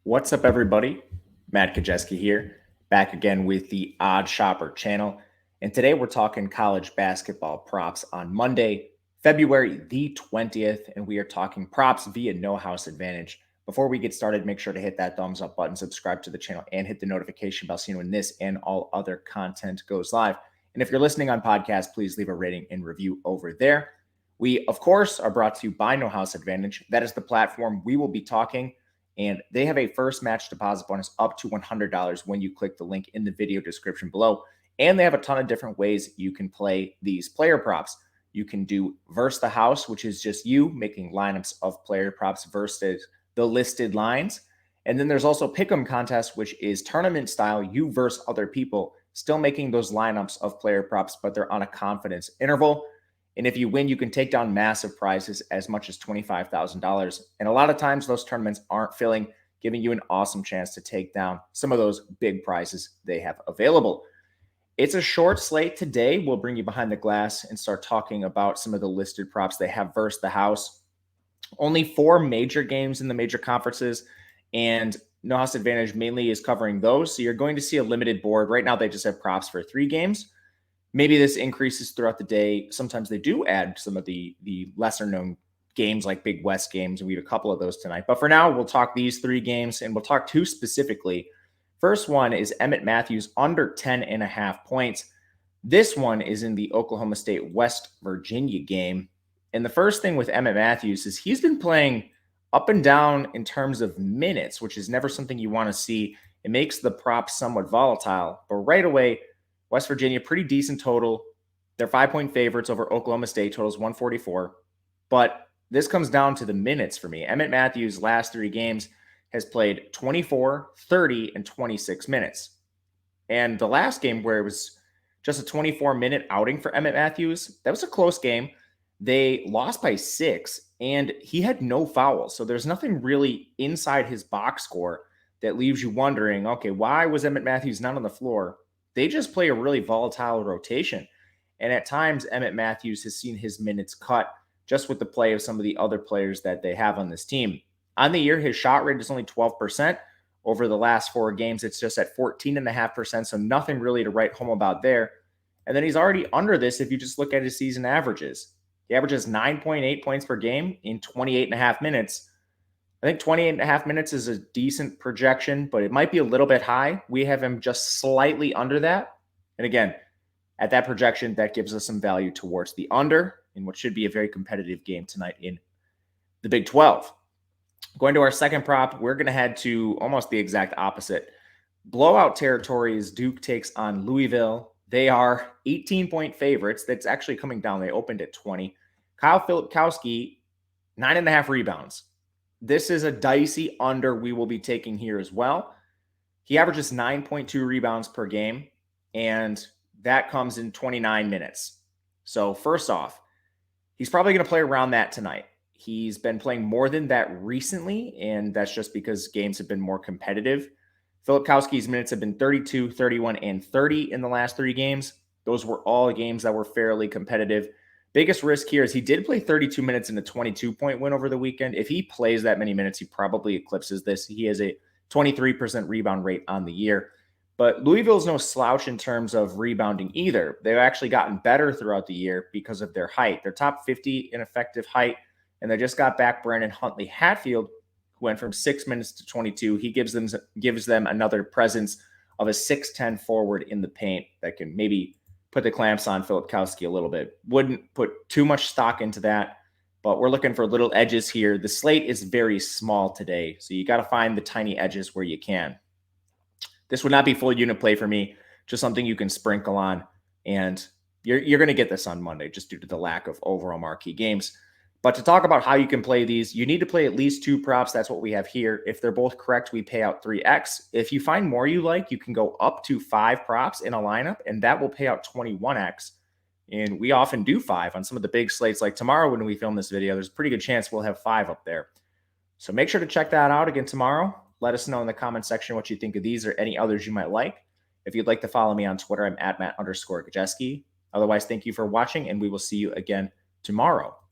What's up, everybody? Matt Kajeski here, back again with the Odd Shopper channel. And today we're talking college basketball props on Monday, February the 20th. And we are talking props via No House Advantage. Before we get started, make sure to hit that thumbs up button, subscribe to the channel, and hit the notification bell so you know when this and all other content goes live. And if you're listening on podcast, please leave a rating and review over there. We, of course, are brought to you by No House Advantage. That is the platform we will be talking. And they have a first match deposit bonus up to $100 when you click the link in the video description below. And they have a ton of different ways you can play these player props. You can do versus the house, which is just you making lineups of player props versus the listed lines. And then there's also Pick'em contest, which is tournament style, you versus other people, still making those lineups of player props, but they're on a confidence interval. And if you win, you can take down massive prizes as much as $25,000. And a lot of times those tournaments aren't filling, giving you an awesome chance to take down some of those big prizes they have available. It's a short slate today. We'll bring you behind the glass and start talking about some of the listed props they have versus the house. Only 4 major games in the major conferences, and No House Advantage mainly is covering those. So you're going to see a limited board. Right now, they just have props for 3 games. Maybe this increases throughout the day. Sometimes they do add some of the lesser known games like Big West games. We have a couple of those tonight. But for now, we'll talk these 3 games, and we'll talk 2 specifically. First one is Emmett Matthews under 10.5 points. This one is in the Oklahoma State West Virginia game. And the first thing with Emmett Matthews is he's been playing up and down in terms of minutes, which is never something you want to see. It makes the prop somewhat volatile. But right away, West Virginia, pretty decent total. They're 5-point favorites over Oklahoma State, totals 144. But this comes down to the minutes for me. Emmett Matthews' last 3 games has played 24, 30, and 26 minutes. And the last game where it was just a 24-minute outing for Emmett Matthews, that was a close game. They lost by 6, and he had no fouls. So there's nothing really inside his box score that leaves you wondering, okay, why was Emmett Matthews not on the floor? They just play a really volatile rotation. And at times, Emmett Matthews has seen his minutes cut just with the play of some of the other players that they have on this team. On the year, his shot rate is only 12%. Over the last 4 games, it's just at 14.5%, so nothing really to write home about there. And then he's already under this if you just look at his season averages. He averages 9.8 points per game in 28.5 minutes. I think 28.5 minutes is a decent projection, but it might be a little bit high. We have him just slightly under that. And again, at that projection, that gives us some value towards the under in what should be a very competitive game tonight in the Big 12. Going to our second prop, we're going to head to almost the exact opposite. Blowout territory as Duke takes on Louisville. They are 18-point favorites. That's actually coming down. They opened at 20. Kyle Filipkowski, 9.5 rebounds. This is a dicey under we will be taking here as well. He averages 9.2 rebounds per game, and that comes in 29 minutes. So first off, he's probably going to play around that tonight. He's been playing more than that recently, and that's just because games have been more competitive. Filipkowski's minutes have been 32, 31, and 30 in the last 3 games. Those were all games that were fairly competitive. Biggest risk here is he did play 32 minutes in a 22-point win over the weekend. If he plays that many minutes, he probably eclipses this. He has a 23% rebound rate on the year. But Louisville's no slouch in terms of rebounding either. They've actually gotten better throughout the year because of their height. They're top 50 in effective height, and they just got back Brandon Huntley-Hatfield, who went from 6 minutes to 22. He gives them another presence of a 6'10 forward in the paint that can maybe put the clamps on Filipkowski a little bit. Wouldn't put too much stock into that, but we're looking for little edges here. The slate is very small today, so you got to find the tiny edges where you can. This would not be full unit play for me, just something you can sprinkle on, and you're going to get this on Monday just due to the lack of overall marquee games. But to talk about how you can play these, you need to play at least 2 props. That's what we have here. If they're both correct, we pay out 3x. If you find more you like, you can go up to 5 props in a lineup, and that will pay out 21x. And we often do 5 on some of the big slates. Like tomorrow when we film this video, there's a pretty good chance we'll have 5 up there. So make sure to check that out again tomorrow. Let us know in the comment section what you think of these or any others you might like. If you'd like to follow me on Twitter, I'm at Matt_Gajeski. Otherwise, thank you for watching, and we will see you again tomorrow.